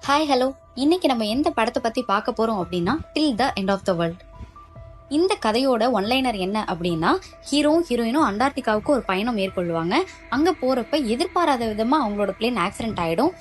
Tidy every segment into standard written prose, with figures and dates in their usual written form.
Hi hello. இன்னைக்கு நம்ம எந்த படத்தை பத்தி பார்க்க போறோம் அப்படின்னா till the end of the world. இந்த கதையோட ஒன்லைனர் என்ன அப்படின்னா, ஹீரோயினும் அண்டார்டிகாவுக்கு ஒரு பயணம் மேற்கொள்வாங்க. அங்க போறப்ப எதிர்பாராத விதமா அவங்களோட பிளேன் ஆக்சிடென்ட் ஆயிடும்.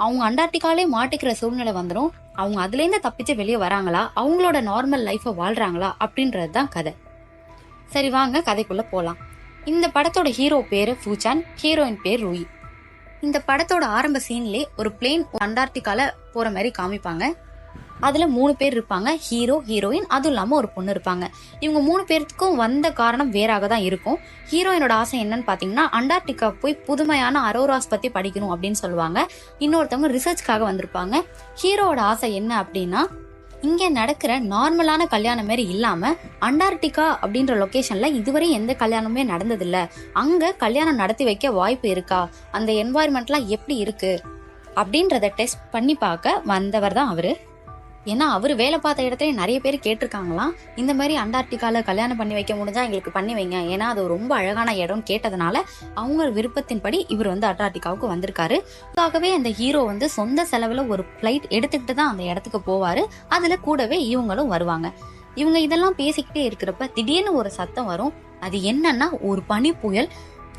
அவங்க அண்டார்டிகாலே மாட்டிக்கிற சூழ்நிலை வந்துடும். அவங்க அதுலேருந்து தப்பிச்சு வெளியே வராங்களா, அவங்களோட நார்மல் லைஃபை வாழ்றாங்களா அப்படின்றது தான் கதை. சரி வாங்க கதைக்குள்ள போலாம். இந்த படத்தோட ஹீரோ பேரு ஃபூச்சான், ஹீரோயின் பேர் ரூயி. இந்த படத்தோட ஆரம்ப சீன்லேயே ஒரு பிளேன் அண்டார்டிகால போற மாதிரி காமிப்பாங்க. அதுல 3 பேர் இருப்பாங்க, ஹீரோ, ஹீரோயின், அதுவும் இல்லாம ஒரு பொண்ணு இருப்பாங்க. இவங்க 3 பேருக்கும் வந்த காரணம் வேறாக தான் இருக்கும். ஹீரோயினோட ஆசை என்னன்னு பாத்தீங்கன்னா, அண்டார்டிகா போய் புதுமையான அரோராஸ் பத்தி படிக்கணும் அப்படின்னு சொல்லுவாங்க. இன்னொருத்தவங்க ரிசர்ச்காக வந்திருப்பாங்க. ஹீரோவோட ஆசை என்ன அப்படின்னா, இங்க நடக்கிற நார்மலான கல்யாணம் மாதிரி இல்லாம அண்டார்டிகா அப்படின்ற லொகேஷன்ல இதுவரை எந்த கல்யாணமே நடந்ததில்ல, அங்க கல்யாணம் நடத்தி வைக்க வாய்ப்பு இருக்கா, அந்த என்வாயர்மெண்ட்லாம் எப்படி இருக்கு அப்படின்றத டெஸ்ட் பண்ணி பார்க்க வந்தவர் தான் அவரு. ஏன்னா அவர் வேலை பார்த்த இடத்துல நிறைய பேர் கேட்டிருக்காங்களாம், இந்த மாதிரி அண்டார்டிகால கல்யாணம் பண்ணி வைக்க முடிஞ்சா எங்களுக்கு பண்ணி வைங்க, ஏன்னா அது ரொம்ப அழகான இடம் கேட்டதுனால அவங்க விருப்பத்தின்படி இவர் அண்டார்டிகாவுக்கு வந்திருக்காரு. அதுக்காகவே அந்த ஹீரோ சொந்த செலவுல ஒரு பிளைட் எடுத்துக்கிட்டு தான் அந்த இடத்துக்கு போவாரு. அதுல கூடவே இவங்களும் வருவாங்க. இவங்க இதெல்லாம் பேசிக்கிட்டே இருக்கிறப்ப திடீர்னு ஒரு சத்தம் வரும். அது என்னன்னா, ஒரு பனி புயல்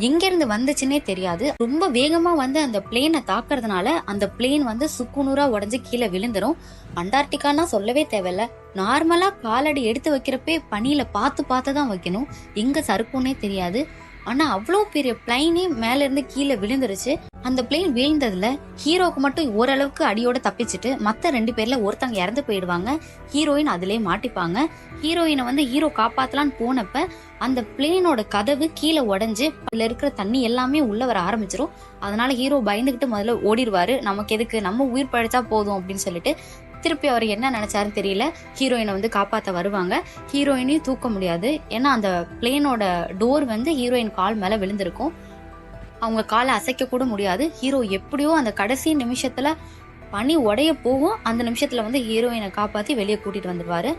எங்க இருந்து வந்துச்சுன்னே தெரியாது. ரொம்ப வேகமா அந்த பிளேனை தாக்குறதுனால அந்த பிளேன் சுக்குநூறா உடஞ்சு கீழே விழுந்துரும். அண்டார்டிகானா சொல்லவே தேவையில்ல. நார்மலா காலடி எடுத்து வைக்கிறப்பே பனியில பார்த்து தான் வைக்கணும், எங்க சறுக்குன்னே தெரியாது. ஆனா அவ்வளோ பெரிய பிளைனே மேல இருந்து கீழே விழுந்துருச்சு. அந்த பிளேன் வீழ்ந்ததுல ஹீரோக்கு மட்டும் ஓரளவுக்கு அடியோட தப்பிச்சுட்டு மத்த 2 பேர்ல ஒருத்தங்க இறந்து போயிடுவாங்க. ஹீரோயின் அதுலயே மாட்டிப்பாங்க. ஹீரோயினை ஹீரோ காப்பாத்தலான்னு போனப்ப அந்த பிளேனோட கதவு கீழே உடஞ்சு அதுல இருக்கிற தண்ணி எல்லாமே உள்ள வர ஆரம்பிச்சிரும். அதனால ஹீரோ பயந்துகிட்டு முதல்ல ஓடிடுவாரு. நமக்கு எதுக்கு, நம்ம உயிர் பழைச்சா போதும் அப்படின்னு சொல்லிட்டு திருப்பி அவர் என்ன நினைச்சாருன்னு தெரியல, ஹீரோயினை காப்பாற்ற வருவாங்க. ஹீரோயினையும் தூக்க முடியாது, ஏன்னா அந்த பிளேனோட டோர் ஹீரோயின் கால் மேல விழுந்திருக்கும். அவங்க காலை அசைக்க கூட முடியாது. ஹீரோ எப்படியோ அந்த கடைசி நிமிஷத்துல பனி உடைய போகும், அந்த நிமிஷத்துல ஹீரோயினை காப்பாத்தி வெளியே கூட்டிட்டு வந்துடுவாரு.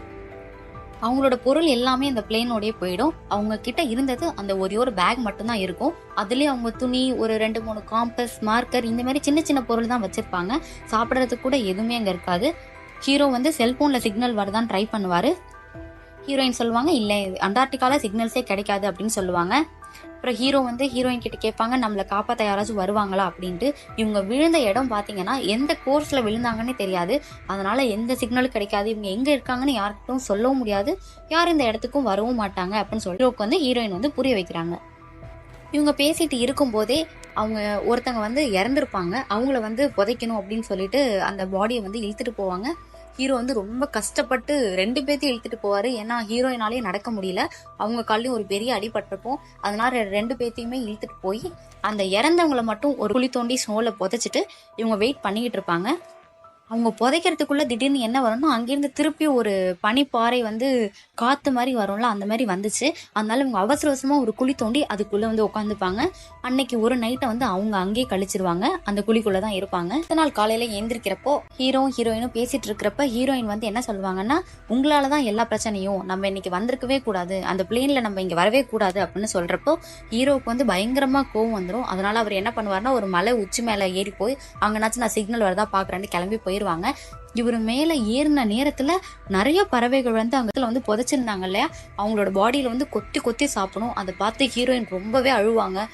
அவங்களோட பொருள் எல்லாமே அந்த பிளேனோடய போயிடும். அவங்க கிட்ட இருந்தது அந்த ஒரே ஒரு பேக் மட்டும்தான் இருக்கும். அதுலயே அவங்க துணி, ஒரு 2-3 காம்பஸ், மார்க்கர், இந்த மாதிரி சின்ன சின்ன பொருள் தான் வச்சிருப்பாங்க. சாப்பிடறதுக்கு கூட எதுவுமே அங்க இருக்காது. ஹீரோ செல்போன்ல சிக்னல் வரதான் ட்ரை பண்ணுவாரு. ஹீரோயின் சொல்லுவாங்க, இல்ல அண்டார்டிகால சிக்னல்ஸே கிடைக்காது அப்படின்னு சொல்லுவாங்க. அப்புறம் ஹீரோ ஹீரோயின் கிட்ட கேட்பாங்க, நம்மளை காப்பாற்ற யாராச்சும் வருவாங்களா அப்படின்ட்டு. இவங்க விழுந்த இடம் பாத்தீங்கன்னா எந்த கோர்ஸ்ல விழுந்தாங்கன்னு தெரியாது. அதனால எந்த சிக்னலும் கிடைக்காது. இவங்க எங்க இருக்காங்கன்னு யாருக்கிட்டும் சொல்லவும் முடியாது, யாரும் இந்த இடத்துக்கும் வரவும் மாட்டாங்க அப்படின்னு சொல்லி ஹீரோக்கு ஹீரோயின் புரிய வைக்கிறாங்க. இவங்க பேசிட்டு இருக்கும் போதே அவங்க ஒருத்தங்க இறந்துருப்பாங்க. அவங்கள புதைக்கணும் அப்படின்னு சொல்லிட்டு அந்த பாடியை இழுத்துட்டு போவாங்க. ஹீரோ ரொம்ப கஷ்டப்பட்டு 2 பேர்த்தையும் இழுத்துட்டு போவாரு. ஏன்னா ஹீரோயினாலேயே நடக்க முடியல, அவங்க காலையும் ஒரு பெரிய அடிபட்டிருப்போம். அதனால 2 பேர்த்தையுமே இழுத்துட்டு போய் அந்த இறந்தவங்களை மட்டும் ஒரு குழி தோண்டி ஸ்னோல புதைச்சிட்டு இவங்க வெயிட் பண்ணிக்கிட்டு இருப்பாங்க. அவங்க புதைக்கிறதுக்குள்ள திடீர்னு என்ன வரும்னா, அங்கிருந்து திருப்பி ஒரு பனிப்பாறை காத்து மாதிரி வரும்ல, அந்த மாதிரி வந்துச்சு. அதனால இவங்க அவசர அவசரமா ஒரு குழி தோண்டி அதுக்குள்ள உட்காந்துப்பாங்க. அன்னைக்கு ஒரு நைட்டை அவங்க அங்கேயே கழிச்சிருவாங்க. அந்த குழிக்குள்ளதான் இருப்பாங்க. அடுத்த நாள் காலையில எழுந்திருக்கிறப்போ ஹீரோயினும் பேசிட்டு இருக்கிறப்ப ஹீரோயின் என்ன சொல்லுவாங்கன்னா, உங்களாலதான் எல்லா பிரச்சனையும், நம்ம இன்னைக்கு வந்திருக்கவே கூடாது, அந்த பிளேன்ல நம்ம இங்க வரவே கூடாது அப்படின்னு சொல்றப்போ ஹீரோவுக்கு பயங்கரமா கோவம் வந்துடும். அதனால அவர் என்ன பண்ணுவாருன்னா, ஒரு மலை உச்சி மேல ஏறி போய் அங்கனாச்சும் நான் சிக்னல் வரதா பாக்குறேன்னு கிளம்பி போயிருவாங்க. இவரு மேல ஏறின நேரத்துல நிறைய பறவைகள் அங்க புதைச்சிருந்தாங்க இல்லையா, அவங்களோட பாடியில கொத்தி கொத்தி சாப்பிடணும். அதை பார்த்து ஹீரோயின் ரொம்பவே அழுவாங்க.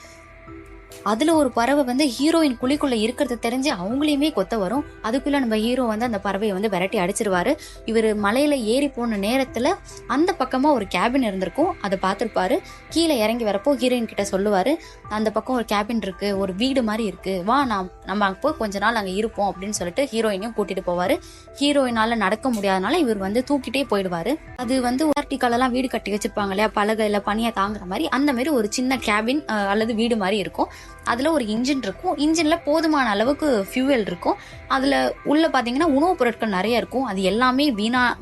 அதுல ஒரு பறவை ஹீரோயின் குழிக்குள்ள இருக்கிறது தெரிஞ்சு அவங்களையுமே கொத்த வரும். அதுக்குள்ள நம்ம ஹீரோ அந்த பறவையை விரட்டி அடிச்சிருவாரு. இவர் மலையில ஏறி போன நேரத்துல அந்த பக்கமா ஒரு கேபின் இருந்திருக்கும், அதை பார்த்திருப்பாரு. கீழே இறங்கி வரப்போ ஹீரோயின் கிட்ட சொல்லுவாரு, அந்த பக்கம் ஒரு கேபின் இருக்கு, ஒரு வீடு மாதிரி இருக்கு, வா நம்ம அங்க போய் கொஞ்ச நாள் அங்க இருப்போம் அப்படின்னு சொல்லிட்டு ஹீரோயினையும் கூட்டிட்டு போவாரு. ஹீரோயினால நடக்க முடியாதனால இவர் தூக்கிட்டே போயிடுவாரு. அது அண்டார்டிகால எல்லாம் வீடு கட்டி வச்சிருப்பாங்க இல்லையா, பலகையில பனியை தாங்குற மாதிரி, அந்த மாதிரி ஒரு சின்ன கேபின் அல்லது வீடு மாதிரி இருக்கும். அதுல ஒரு இன்ஜின் இருக்கும். இன்ஜின்ல போதுமான அளவுக்கு ஃபியூவல் இருக்கும். அதுல உள்ள பாத்தீங்கன்னா உணவுப் பொருட்கள் நிறைய இருக்கும். அது எல்லாமே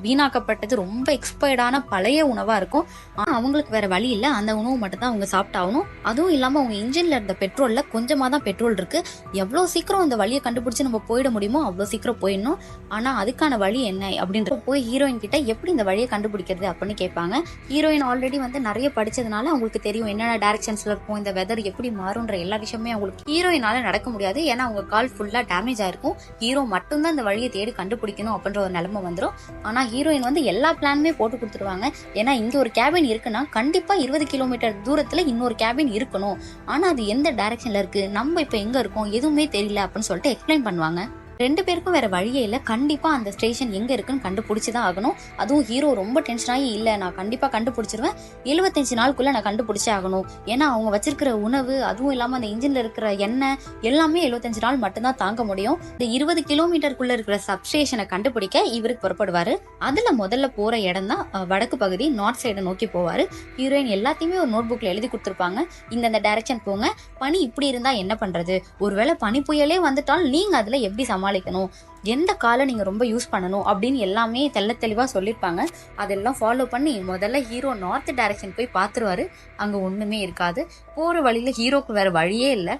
வீணாக்கப்பட்டது, ரொம்ப எக்ஸ்பயர்டான பழைய உணவா இருக்கும். ஆனா அவங்களுக்கு வேற வழி இல்ல, அந்த உணவு மட்டும் தான் அவங்க சாப்பிட்டாகணும். அதுவும் இல்லாம அவங்க இன்ஜின்ல இருந்த பெட்ரோல்ல கொஞ்சமா தான் பெட்ரோல் இருக்கு. எவ்வளவு சீக்கிரம் அந்த வழியை கண்டுபிடிச்சு நம்ம போயிட முடியுமோ அவ்வளவு சீக்கிரம் போயிடணும். ஆனா அதுக்கான வழி என்ன அப்படின்ற போய் ஹீரோயின் கிட்ட எப்படி இந்த வழியை கண்டுபிடிக்கிறது அப்படின்னு கேட்பாங்க. ஹீரோயின் ஆல்ரெடி நிறைய படிச்சதுனால அவங்களுக்கு தெரியும் என்னென்ன டைரக்ஷன்ஸ்ல இருக்கும், இந்த வெதர் எப்படி மாறும்ன்ற எல்லா விஷயம் விஷயமே அவங்களுக்கு ஹீரோயினால நடக்க முடியாது. ஏன்னா அவங்க கால் ஃபுல்லா டேமேஜ் ஆயிருக்கும். ஹீரோ மட்டும் தான் இந்த வழியை தேடி கண்டுபிடிக்கணும் அப்படின்ற ஒரு நிலைமை வந்துடும். ஆனா ஹீரோயின் வந்து எல்லா பிளானுமே போட்டு கொடுத்துருவாங்க. ஏன்னா இங்க ஒரு கேபின் இருக்குன்னா கண்டிப்பா 20 கிலோமீட்டர் தூரத்துல இன்னொரு கேபின் இருக்கணும். ஆனா அது எந்த டைரக்ஷன்ல இருக்கு, நம்ம இப்ப எங்க இருக்கோம் எதுவுமே தெரியல அப்படின்னு சொல்லிட்டு எக்ஸ்பிளைன் பண்ணுவாங்க. 2 பேருக்கும் வேற வழியே இல்ல. கண்டிப்பா அந்த ஸ்டேஷன் எங்க இருக்குன்னு கண்டுபிடிச்சுதான் ஆகணும். அதுவும் ஹீரோ ரொம்ப டென்ஷன் ஆகி இல்ல நான் கண்டிப்பா கண்டுபிடிச்சிருவேன், 75 நாளுக்குள்ள நான் கண்டுபிடிச்சே ஆகணும். ஏன்னா அவங்க வச்சிருக்கிற உணவு, அதுவும் இல்லாம அந்த இன்ஜின்ல இருக்கிற எண்ணெய் எல்லாமே 75 நாள் மட்டும்தான் தாங்க முடியும். இந்த 20 கிலோமீட்டருக்குள்ள இருக்கிற சப்ஸ்டேஷனை கண்டுபிடிக்க இவருக்கு புறப்படுவாரு. அதுல முதல்ல போற இடம் தான் வடக்கு பகுதி, நார்த் சைடை நோக்கி போவாரு. ஹீரோயின் எல்லாத்தையுமே ஒரு நோட் புக்ல எழுதி கொடுத்துருப்பாங்க. இந்த டைரக்ஷன் போங்க, பனி இப்படி இருந்தா என்ன பண்றது, ஒருவேளை பனி புயலே வந்துட்டால் நீங்க அதுல எப்படி சமாளிக்கணும், எந்த காலை நீங்க ரொம்ப யூஸ் பண்ணணும் அப்படின்னு எல்லாமே தெளிவா சொல்லிருப்பாங்க. அதெல்லாம் ஃபாலோ பண்ணி முதல்ல ஹீரோ நார்த் டைரக்ஷன் போய் பாத்துருவாரு. அங்க ஒண்ணுமே இருக்காது. போற வழியில ஹீரோக்கு வேற வழியே இல்ல,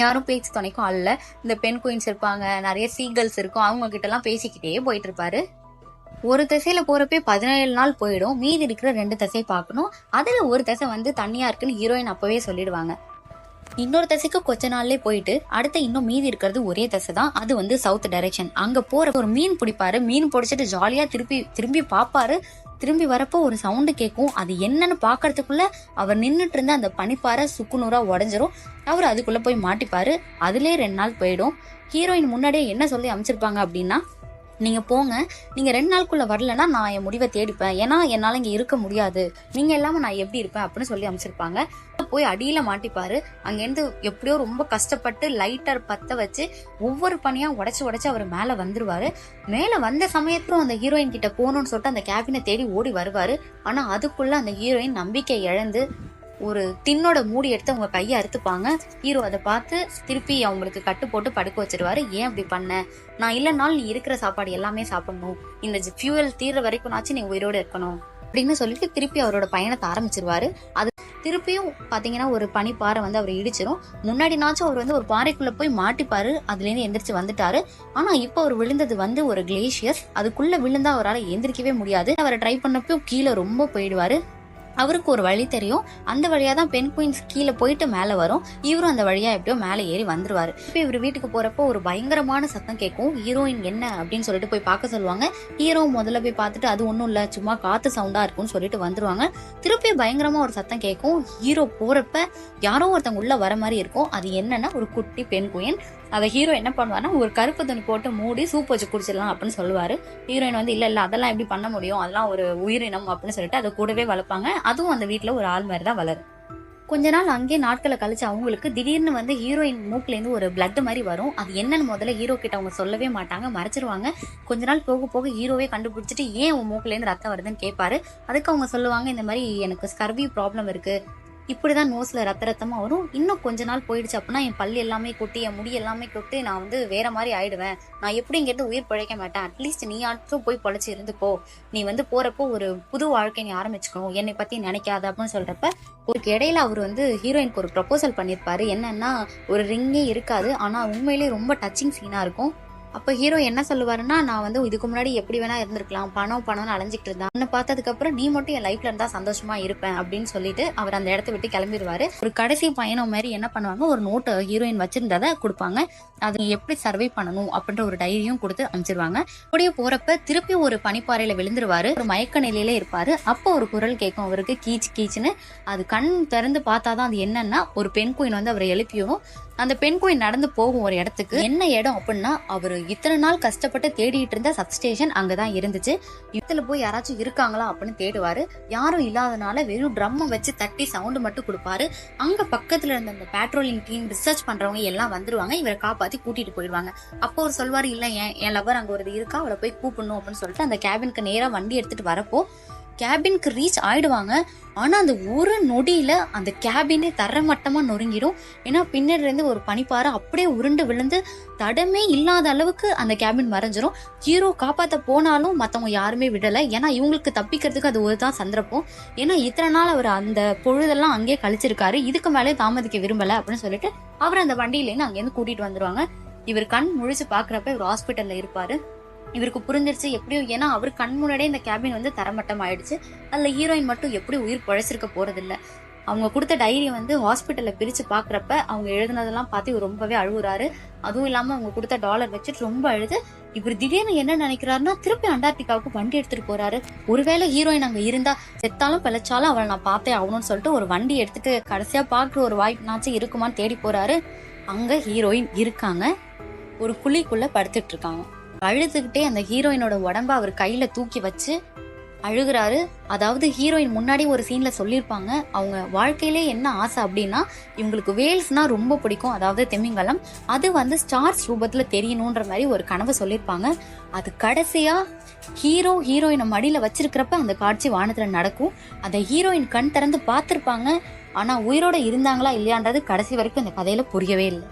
யாரும் பேச்சு துணைக்கும் அல்ல. இந்த பெண் குயின்ஸ் இருப்பாங்க, நிறைய சீகல்ஸ் இருக்கும், அவங்க கிட்ட எல்லாம் பேசிக்கிட்டே போயிட்டு இருப்பாரு. ஒரு திசையில போறப்பே 17 நாள் போயிடும். மீதி இருக்கிற 2 திசை பார்க்கணும். அதுல ஒரு திசை வந்து தனியா இருக்குன்னு ஹீரோயின் அப்பவே சொல்லிடுவாங்க. இன்னொரு திசைக்கு கொஞ்ச நாள்லயே போயிட்டு அடுத்த இன்னும் மீதி இருக்கிறது ஒரே திசை தான். அது வந்து சவுத் டைரக்ஷன். அங்க போற ஒரு மீன் பிடிப்பாரு. மீன் பிடிச்சிட்டு ஜாலியா திரும்பி பாப்பாரு. திரும்பி வரப்போ ஒரு சவுண்டு கேட்கும். அது என்னன்னு பாக்குறதுக்குள்ள அவர் நின்றுட்டு இருந்த அந்த பனிப்பாறை சுக்குநூறா உடஞ்சிரும். அவர் அதுக்குள்ள போய் மாட்டிப்பாரு. அதுலயே 2 நாள் போயிடும். ஹீரோயின் முன்னாடியே என்ன சொல்லி அமைச்சிருப்பாங்க அப்படின்னா, நீங்க போங்க, நீங்க 2 நாளுக்குள்ள வரலன்னா நான் என் முடிவை தேடிப்பேன், ஏன்னா என்னால இங்க இருக்க முடியாது, நீங்க இல்லாம நான் எப்படி இருப்பேன் அப்படின்னு சொல்லி அமைச்சிருப்பாங்க. போய் அடியில மாட்டிப்பாரு. அங்கிருந்து எப்படியோ ரொம்ப கஷ்டப்பட்டு லைட்டர் பத்த வச்சு ஒவ்வொரு பனியா உடைச்சு அவர் மேல வந்துருவாரு. மேல வந்த சமயத்தும் அந்த ஹீரோயின் கிட்ட போகணும்னு சொல்லிட்டு அந்த கேபினை தேடி ஓடி வருவாரு. ஆனா அதுக்குள்ள அந்த ஹீரோயின் நம்பிக்கை இழந்து ஒரு டின்னோட மூடி எடுத்து அவங்க கையை அறுத்துப்பாங்க. ஹீரோ அதை பார்த்து திருப்பி அவங்களுக்கு கட்டு போட்டு படுக்க வச்சிருவாரு. ஏன் அப்படி பண்ண, நான் இல்லைனாலும் நீ இருக்கிற சாப்பாடு எல்லாமே சாப்பிடணும், இந்த ஃபியூவல் தீர்ற வரைக்கும்னாச்சும் நீ உயிரோட இருக்கணும் அப்படின்னு சொல்லிட்டு திருப்பி அவரோட பயணத்தை ஆரம்பிச்சிருவாரு. அது திருப்பியும் பாத்தீங்கன்னா ஒரு பனிப்பாறை வந்து அவர் இடிச்சிரும். முன்னாடினாச்சும் அவர் வந்து ஒரு பாறைக்குள்ள போய் மாட்டிப்பாரு, அதுல இருந்து எந்திரிச்சு வந்துட்டாரு. ஆனா இப்ப அவர் விழுந்தது வந்து ஒரு கிளேஷியஸ். அதுக்குள்ள விழுந்தா அவரால் எந்திரிக்கவே முடியாது. அவரை ட்ரை பண்ணப்போ கீழே ரொம்ப போயிடுவாரு. அவருக்கு ஒரு வழி தெரியும், அந்த வழியா தான் பெண் குயின்ஸ் கீழே போயிட்டு மேல வரும். இவரும் அந்த வழியா எப்படியோ மேல ஏறி வந்துருவாரு. இப்ப இவர் வீட்டுக்கு போறப்போ ஒரு பயங்கரமான சத்தம் கேட்கும். ஹீரோயின் என்ன அப்படின்னு சொல்லிட்டு போய் பார்க்க சொல்லுவாங்க. ஹீரோ முதல்ல போய் பார்த்துட்டு அது ஒண்ணும் இல்ல, சும்மா காத்து சவுண்டா இருக்கும்னு சொல்லிட்டு வந்துருவாங்க. திருப்பி பயங்கரமா ஒரு சத்தம் கேட்கும். ஹீரோ போறப்ப யாரோ ஒருத்தவங்க உள்ள வர மாதிரி இருக்கும். அது என்னன்னா ஒரு குட்டி பெண் குயின். அதை ஹீரோ என்ன பண்ணுவாருன்னா ஒரு கருப்பு துணி போட்டு மூடி சூப் வச்சு குடிச்சிடலாம் அப்படின்னு சொல்லுவாரு. ஹீரோயின் வந்து இல்ல அதெல்லாம் எப்படி பண்ண முடியும், அதெல்லாம் ஒரு உயிரினம் அப்படின்னு சொல்லிட்டு அதை கூடவே வளர்ப்பாங்க. அதுவும் அந்த வீட்டுல ஒரு ஆள் மாதிரி தான் வளரும். கொஞ்ச நாள் அங்கே நாட்களை கழிச்சு அவங்களுக்கு திடீர்னு வந்து ஹீரோயின் மூக்குல இருந்து ஒரு பிளட் மாதிரி வரும். அது என்னன்னு முதல்ல ஹீரோ கிட்ட அவங்க சொல்லவே மாட்டாங்க, மறைச்சிருவாங்க. கொஞ்ச நாள் போக போக ஹீரோவே கண்டுபிடிச்சிட்டு ஏன் உன் மூக்குல இருந்து ரத்தம் வருதுன்னு கேட்பாரு. அதுக்கு அவங்க சொல்லுவாங்க, இந்த மாதிரி எனக்கு ஸ்கர்வி ப்ராப்ளம் இருக்கு, இப்படிதான் நோஸ்ல ரத்தமா வரும், இன்னும் கொஞ்ச நாள் போயிடுச்சு அப்படின்னா என் பல்லு எல்லாமே கொட்டி என் முடி எல்லாமே கொட்டி நான் வந்து வேற மாதிரி ஆயிடுவேன், நான் எப்படி இங்கிருந்து உயிர் பிழைக்க மாட்டேன், அட்லீஸ்ட் நீ ஆச்சும் போய் பொழைச்சி இருந்துக்கோ, நீ வந்து போறப்போ ஒரு புது வாழ்க்கை நீ ஆரம்பிச்சுக்கணும், என்னை பத்தி நினைக்காத அப்படின்னு சொல்றப்ப ஒரு இடையில அவர் வந்து ஹீரோயினுக்கு ஒரு ப்ரப்போசல் பண்ணிருப்பாரு. என்னன்னா ஒரு ரிங்கே இருக்காது, ஆனா உண்மையிலேயே ரொம்ப டச்சிங் சீனா இருக்கும். அப்ப ஹீரோ என்ன சொல்லுவாருன்னா, நான் வந்து இதுக்கு முன்னாடி எப்படி வேணா இருந்திருக்கலாம், பணம்னு அலைஞ்சிட்டு இருந்தான், உன்னை பார்த்ததுக்கு அப்புறம் நீ மட்டும் என் லைஃப்ல இருந்தா சந்தோஷமா இருப்பேன் அப்படின்னு சொல்லிட்டு அவர் அந்த இடத்த விட்டு கிளம்பிடுவாரு. ஒரு கடைசி பயணம் மாதிரி என்ன பண்ணுவாங்க, ஒரு நோட்டை ஹீரோயின் வச்சிருந்ததை கொடுப்பாங்க. அது எப்படி சர்வை பண்ணணும் அப்படின்ற ஒரு டைரியும் கொடுத்து அனுப்பிச்சிருவாங்க. அப்படியே போறப்ப திருப்பி ஒரு பனிப்பாறையில விழுந்துருவாரு. ஒரு மயக்க நிலையில இருப்பாரு. அப்போ ஒரு குரல் கேட்கும் அவருக்கு, கீச் கீச்சுன்னு. அது கண் திறந்து பார்த்தாதான் அது என்னன்னா ஒரு பெண் குயின் வந்து அவரை எழுப்பியும். அந்த பெண் குயின் நடந்து போகும் ஒரு இடத்துக்கு. என்ன இடம் அப்படின்னா, அவரு இத்தனை நாள் கஷ்டப்பட்டு தேடிட்டு இருந்த சப்ஸ்டேஷன் அங்கதான் இருந்துச்சு. இதுல போய் யாராச்சும் இருக்காங்களா அப்படின்னு தேடுவாரு. யாரும் இல்லாதனால வெறும் ட்ரம்மை வச்சு தட்டி சவுண்ட் மட்டும் கொடுப்பாரு. அங்க பக்கத்துல இருந்த அந்த பேட்ரோலிங் டீம், ரிசர்ச் பண்றவங்க எல்லாம் வந்துருவாங்க. இவரை காப்பாத்தி கூட்டிட்டு போயிடுவாங்க. அப்போ அவர் சொல்வாரு, இல்ல என் லவர் அங்க ஒரு இருக்கா, அவரை போய் கூப்பிடணும் அப்படின்னு சொல்லிட்டு அந்த கேபினுக்கு நேரா வண்டி எடுத்துட்டு வரப்போ கேபினுக்கு ரீச் ஆயிடுவாங்க. ஆனா அந்த ஒரு நொடியில அந்த கேபினே தரமட்டமா நொறுங்கிடும். ஏன்னா பின்னாடி இருந்து ஒரு பனிப்பாறை அப்படியே உருண்டு விழுந்து தடமே இல்லாத அளவுக்கு அந்த கேபின் மறைஞ்சிரும். ஹீரோ காப்பாத்த போனாலும் மத்தவங்க யாருமே விடல. ஏன்னா இவங்களுக்கு தப்பிக்கிறதுக்கு அது ஒரு தான் சந்தர்ப்பம். ஏன்னா இத்தனை நாள் அவர் அந்த பொழுதெல்லாம் அங்கேயே கழிச்சிருக்காரு, இதுக்கு மேலே தாமதிக்க விரும்பல அப்படின்னு சொல்லிட்டு அவர் அந்த வண்டியில இருந்து அங்கேருந்து கூட்டிட்டு வந்துருவாங்க. இவர் கண் முழிச்சு பாக்குறப்ப இவர் ஹாஸ்பிட்டல்ல இருப்பாரு. இவருக்கு புரிஞ்சிருச்சு எப்படியும், ஏன்னா அவர் கண் முன்னாடியே இந்த கேபின் வந்து தரமட்டம் ஆயிடுச்சு. அதுல ஹீரோயின் மட்டும் எப்படி உயிர் பழைச்சிருக்க போறது இல்ல. அவங்க கொடுத்த டைரி வந்து ஹாஸ்பிட்டல்ல பிரிச்சு பாக்குறப்ப அவங்க எழுதுனதெல்லாம் பார்த்து இவர் ரொம்பவே அழுகுறாரு. அதுவும் இல்லாம அவங்க கொடுத்த டாலர் வச்சுட்டு ரொம்ப அழுது இவர் திடீர்னு என்ன நினைக்கிறாருன்னா திருப்பி அண்டார்டிகாவுக்கு வண்டி எடுத்துட்டு போறாரு. ஒருவேளை ஹீரோயின் அங்க இருந்தா செத்தாலும் பிழைச்சாலும் அவளை நான் பார்த்தே ஆகணும்னு சொல்லிட்டு ஒரு வண்டி எடுத்துட்டு கடைசியா பாக்குற ஒரு வாய்ப்புனாச்சும் இருக்குமான்னு தேடி போறாரு. அங்க ஹீரோயின் இருக்காங்க, ஒரு குழிக்குள்ள படுத்துட்டு இருக்காங்க. அழுதுகிட்டே அந்த ஹீரோயினோட உடம்ப அவர் கையில தூக்கி வச்சு அழுகுறாரு. அதாவது ஹீரோயின் முன்னாடி ஒரு சீன்ல சொல்லியிருப்பாங்க, அவங்க வாழ்க்கையிலே என்ன ஆசை அப்படின்னா இவங்களுக்கு வேல்ஸ்னா ரொம்ப பிடிக்கும், அதாவது திமிங்கலம், அது வந்து ஸ்டார்ஸ் ரூபத்துல தெரியணும்ன்ற மாதிரி ஒரு கனவு சொல்லியிருப்பாங்க. அது கடைசியா ஹீரோயினை மடியில வச்சிருக்கிறப்ப அந்த காட்சி வானத்துல நடக்கும். அந்த ஹீரோயின் கண் திறந்து பார்த்திருப்பாங்க. ஆனா உயிரோட இருந்தாங்களா இல்லையான்றது கடைசி வரைக்கும் இந்த கதையில புரியவே இல்லை.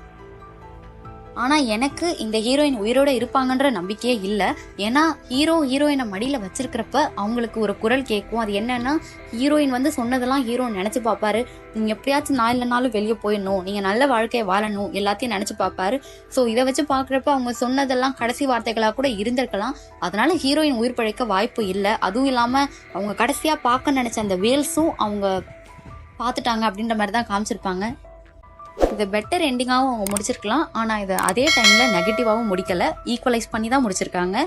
ஆனா எனக்கு இந்த ஹீரோயின் உயிரோட இருப்பாங்கன்ற நம்பிக்கையே இல்லை. ஏன்னா ஹீரோயினை மடியில வச்சிருக்கிறப்ப அவங்களுக்கு ஒரு குரல் கேட்கும். அது என்னன்னா, ஹீரோயின் வந்து சொன்னதெல்லாம் ஹீரோ நினைச்சு பார்ப்பாரு, நீங்க எப்படியாச்சும் நான் இல்லைனாலும் வெளியே போயிடணும், நீங்க நல்ல வாழ்க்கையை வாழணும், எல்லாத்தையும் நினைச்சு பார்ப்பாரு. ஸோ இதை வச்சு பாக்குறப்ப அவங்க சொன்னதெல்லாம் கடைசி வார்த்தைகளா கூட இருந்திருக்கலாம். அதனால ஹீரோயின் உயிர் பழைக்க வாய்ப்பு இல்லை. அதுவும் இல்லாம அவங்க கடைசியா பார்க்க நினைச்ச அந்த வேல்ஸும் அவங்க பார்த்துட்டாங்க அப்படின்ற மாதிரி தான் காமிச்சிருப்பாங்க. இதை பெட்டர் எண்டிங்காகவும் அவங்க முடிச்சிருக்கலாம். ஆனால் இதை அதே டைமில் நெகட்டிவாகவும் முடிக்கலை, ஈக்குவலைஸ் பண்ணி தான் முடிச்சிருக்காங்க.